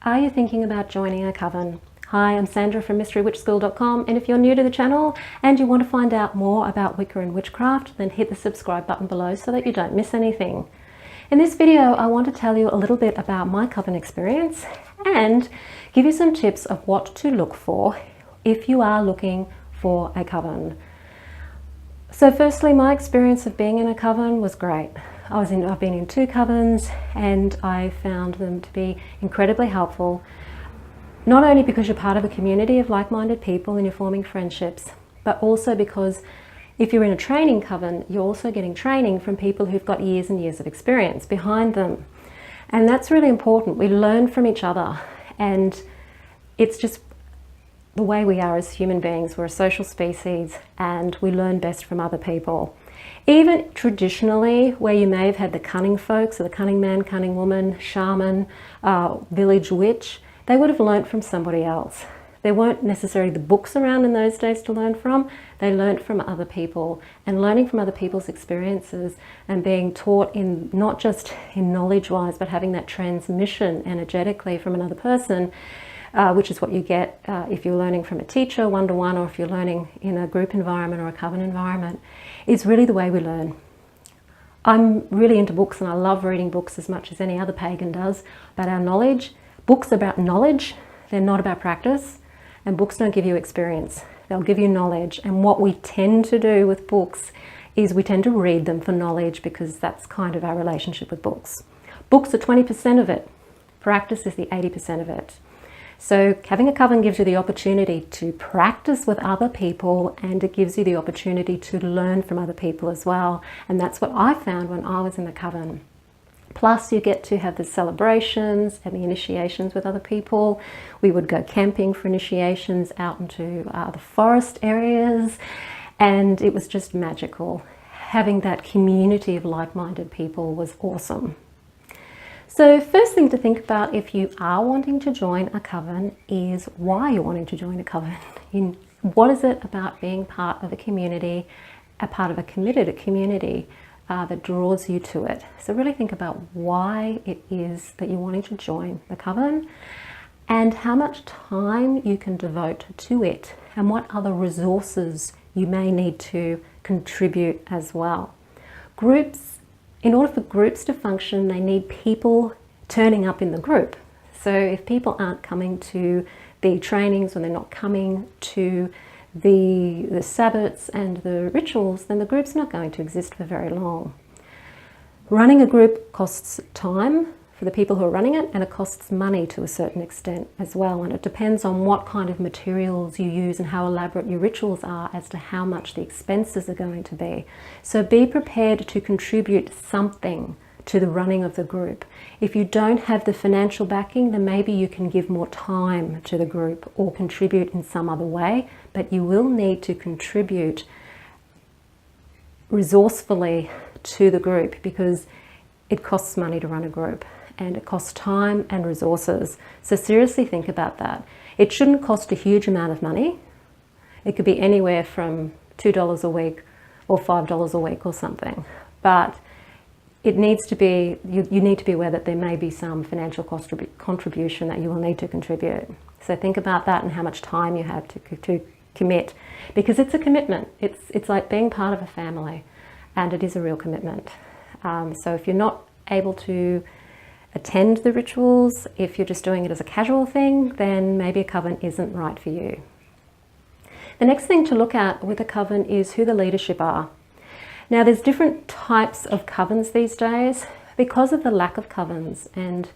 Are you thinking about joining a coven? Hi, I'm Sandra from MysteryWitchSchool.com, and if you're new to the channel and you want to find out more about Wicca and witchcraft, then hit the subscribe button below so that you don't miss anything. In this video, I want to tell you a little bit about my coven experience and give you some tips of what to look for if you are looking for a coven. So firstly, my experience of being in a coven was great. I've been in 2 covens and I found them to be incredibly helpful, not only because you're part of a community of like-minded people and you're forming friendships, but also because if you're in a training coven, you're also getting training from people who've got years and years of experience behind them. And that's really important. We learn from each other, and it's just the way we are as human beings. We're a social species and we learn best from other people. Even traditionally, where you may have had the cunning folks, or the cunning man, cunning woman, shaman, village witch, they would have learnt from somebody else. There weren't necessarily the books around in those days to learn from. They learnt from other people, and learning from other people's experiences and being taught in not just in knowledge-wise, but having that transmission energetically from another person, which is what you get if you're learning from a teacher one-to-one, or if you're learning in a group environment or a coven environment, is really the way we learn. I'm really into books and I love reading books as much as any other pagan does, but our knowledge, books about knowledge, they're not about practice, and books don't give you experience, they'll give you knowledge. And what we tend to do with books is we tend to read them for knowledge, because that's kind of our relationship with books. Books are 20% of it, practice is the 80% of it. So having a coven gives you the opportunity to practice with other people, and it gives you the opportunity to learn from other people as well. And that's what I found when I was in the coven. Plus you get to have the celebrations and the initiations with other people. We would go camping for initiations out into the forest areas, and it was just magical. Having that community of like-minded people was awesome. So first thing to think about if you are wanting to join a coven is why you're wanting to join a coven. What is it about being part of a community, a part of a committed community that draws you to it? So really think about why it is that you're wanting to join the coven, and how much time you can devote to it, and what other resources you may need to contribute as well. In order for groups to function, they need people turning up in the group. So if people aren't coming to the trainings, or they're not coming to the Sabbats and the rituals, then the group's not going to exist for very long. Running a group costs time for the people who are running it, and it costs money to a certain extent as well. And it depends on what kind of materials you use and how elaborate your rituals are as to how much the expenses are going to be. So be prepared to contribute something to the running of the group. If you don't have the financial backing, then maybe you can give more time to the group or contribute in some other way, but you will need to contribute resourcefully to the group, because it costs money to run a group, and it costs time and resources. So seriously think about that. It shouldn't cost a huge amount of money. It could be anywhere from $2 a week or $5 a week or something, but it needs to be, you need to be aware that there may be some financial contribution that you will need to contribute. So think about that and how much time you have to commit, because it's a commitment. It's like being part of a family, and it is a real commitment. So if you're not able to attend the rituals, if you're just doing it as a casual thing, then maybe a coven isn't right for you. The next thing to look at with a coven is who the leadership are. Now there's different types of covens these days. Because of the lack of covens and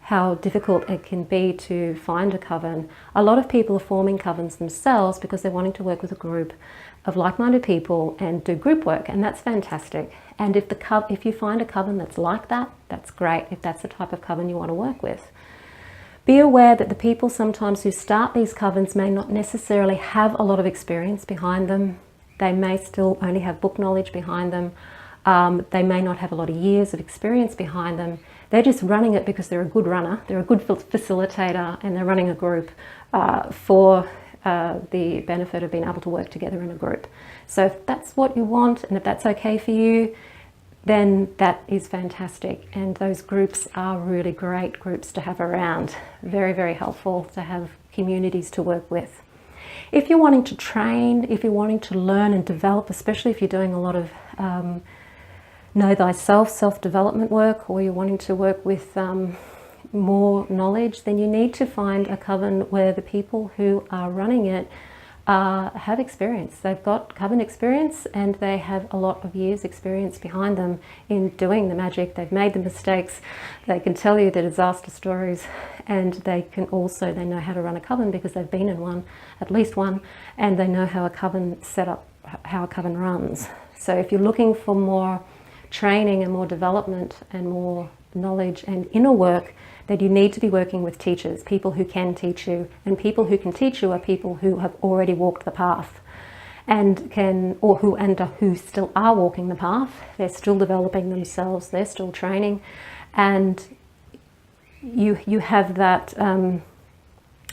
how difficult it can be to find a coven, a lot of people are forming covens themselves because they're wanting to work with a group of like-minded people and do group work, and that's fantastic. And if you find a coven that's like that, that's great, if that's the type of coven you want to work with. Be aware that the people sometimes who start these covens may not necessarily have a lot of experience behind them. They may still only have book knowledge behind them. They may not have a lot of years of experience behind them. They're just running it because they're a good runner, they're a good facilitator, and they're running a group for the benefit of being able to work together in a group. So if that's what you want, and if that's okay for you, then that is fantastic. And those groups are really great groups to have around. Very, very helpful to have communities to work with. If you're wanting to train, if you're wanting to learn and develop, especially if you're doing a lot of know thyself, self-development work, or you're wanting to work with more knowledge, then you need to find a coven where the people who are running it have experience. They've got Coven Experience and they have a lot of years experience behind them in doing the magic. They've made the mistakes, they can tell you the disaster stories, and they know how to run a coven because they've been in one, at least one, and they know how a coven set up, how a coven runs. So if you're looking for more training and more development and more knowledge and inner work, that you need to be working with teachers, people who can teach you, and people who can teach you are people who have already walked the path and who still are walking the path. They're still developing themselves, they're still training, and you have that,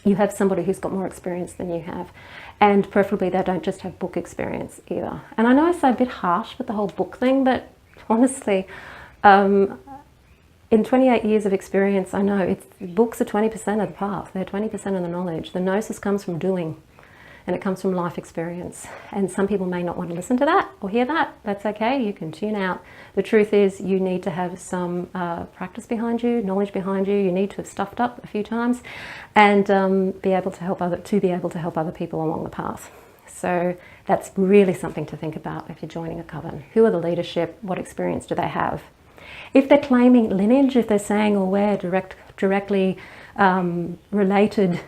you have somebody who's got more experience than you have, and preferably they don't just have book experience either. And I know I say a bit harsh with the whole book thing, but honestly, in 28 years of experience, I know books are 20% of the path. They're 20% of the knowledge. The gnosis comes from doing, and it comes from life experience. And some people may not want to listen to that or hear that. That's okay. You can tune out. The truth is, you need to have some practice behind you, knowledge behind you. You need to have stuffed up a few times, and be able to help other people along the path. So that's really something to think about if you're joining a coven. Who are the leadership? What experience do they have? If they're claiming lineage, if they're saying, oh, we're directly related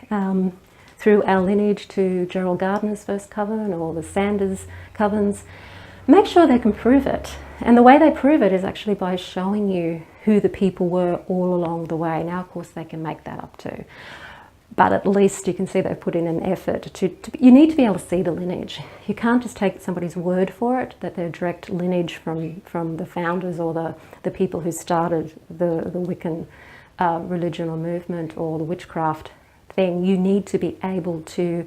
through our lineage to Gerald Gardner's first coven or the Sanders covens, make sure they can prove it. And the way they prove it is actually by showing you who the people were all along the way. Now, of course, they can make that up too. But at least you can see they've put in an effort you need to be able to see the lineage. You can't just take somebody's word for it, that they're direct lineage from the founders or the people who started the Wiccan religion or movement or the witchcraft thing. You need to be able to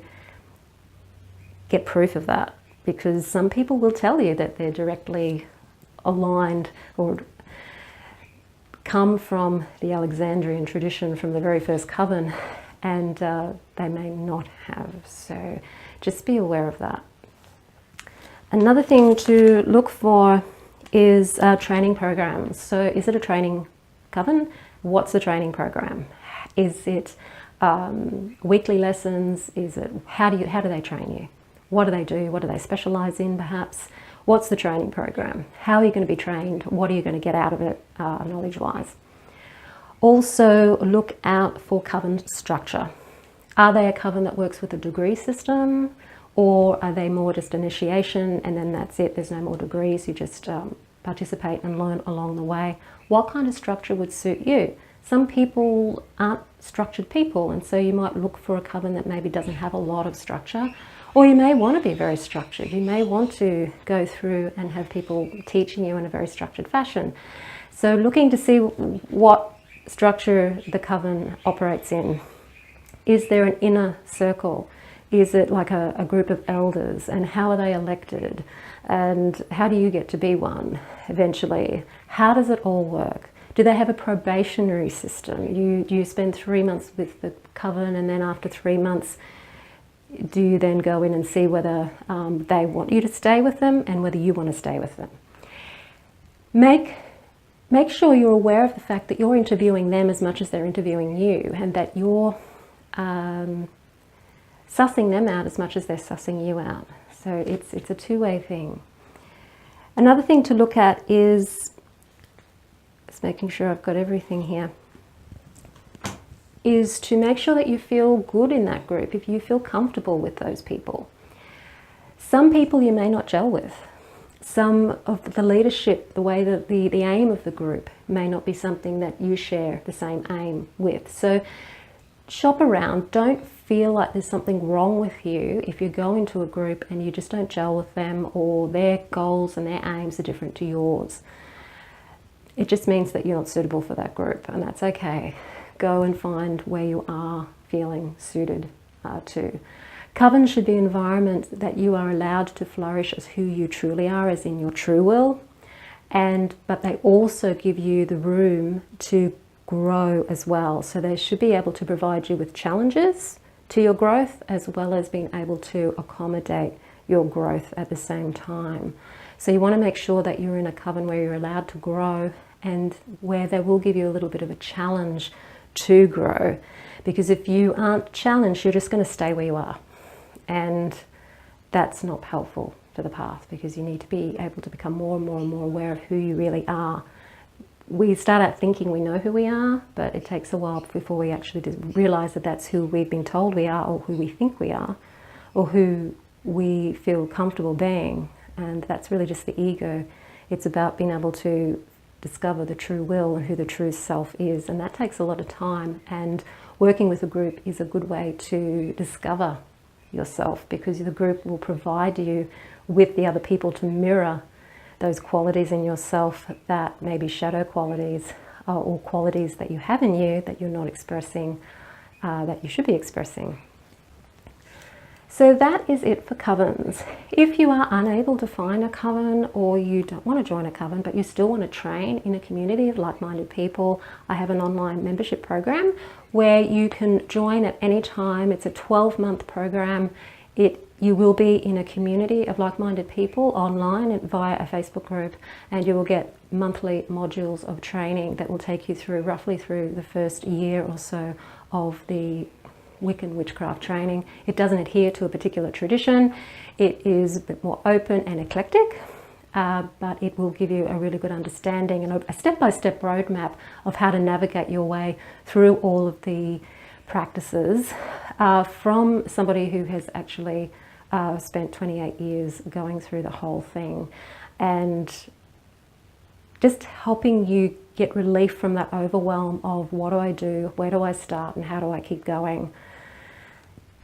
get proof of that, because some people will tell you that they're directly aligned or come from the Alexandrian tradition from the very first coven, and they may not have. So just be aware of that. Another thing to look for is training programs. So is it a training coven? What's the training program? Is it weekly lessons? Is it how do they train you? What do they do? What do they specialize in perhaps? What's the training program? How are you going to be trained? What are you going to get out of it knowledge-wise? Also look out for coven structure. Are they a coven that works with a degree system, or are they more just initiation and then that's it, there's no more degrees, you just participate and learn along the way? What kind of structure would suit you? Some people aren't structured people, and so you might look for a coven that maybe doesn't have a lot of structure, or you may want to be very structured. You may want to go through and have people teaching you in a very structured fashion. So looking to see what structure the coven operates in. Is there an inner circle? Is it like a group of elders, and how are they elected? And how do you get to be one eventually? How does it all work? Do they have a probationary system? You spend 3 months with the coven, and then after 3 months, do you then go in and see whether they want you to stay with them and whether you want to stay with them? Make sure you're aware of the fact that you're interviewing them as much as they're interviewing you, and that you're sussing them out as much as they're sussing you out. So it's a two-way thing. Another thing to look at is, just making sure I've got everything here, is to make sure that you feel good in that group, if you feel comfortable with those people. Some people you may not gel with. Some of the leadership, the way that the aim of the group may not be something that you share the same aim with. So shop around. Don't feel like there's something wrong with you if you go into a group and you just don't gel with them, or their goals and their aims are different to yours. It just means that you're not suitable for that group, and that's okay. Go and find where you are feeling suited to. Coven should be an environment that you are allowed to flourish as who you truly are, as in your true will, but they also give you the room to grow as well. So they should be able to provide you with challenges to your growth, as well as being able to accommodate your growth at the same time. So you want to make sure that you're in a coven where you're allowed to grow, and where they will give you a little bit of a challenge to grow. Because if you aren't challenged, you're just going to stay where you are. And that's not helpful for the path, because you need to be able to become more and more and more aware of who you really are. We start out thinking we know who we are, but it takes a while before we actually realize that that's who we've been told we are, or who we think we are, or who we feel comfortable being. And that's really just the ego. It's about being able to discover the true will and who the true self is. And that takes a lot of time. And working with a group is a good way to discover yourself, because the group will provide you with the other people to mirror those qualities in yourself that may be shadow qualities, or qualities that you have in you that you're not expressing, that you should be expressing. So that is it for covens. If you are unable to find a coven, or you don't want to join a coven but you still want to train in a community of like-minded people, I have an online membership program where you can join at any time. It's a 12-month program. You will be in a community of like-minded people online and via a Facebook group, and you will get monthly modules of training that will take you through roughly through the first year or so of the Wiccan witchcraft training. It doesn't adhere to a particular tradition. It is a bit more open and eclectic, but it will give you a really good understanding and a step-by-step roadmap of how to navigate your way through all of the practices from somebody who has actually spent 28 years going through the whole thing, and just helping you get relief from that overwhelm of what do I do, where do I start, and how do I keep going.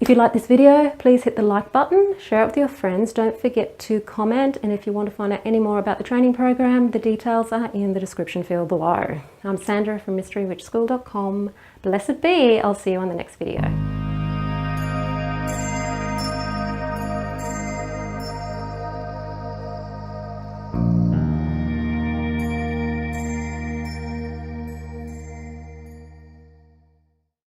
If you like this video, please hit the like button, share it with your friends, don't forget to comment, and if you want to find out any more about the training program, the details are in the description field below. I'm Sandra from mysterywitchschool.com. Blessed be, I'll see you on the next video.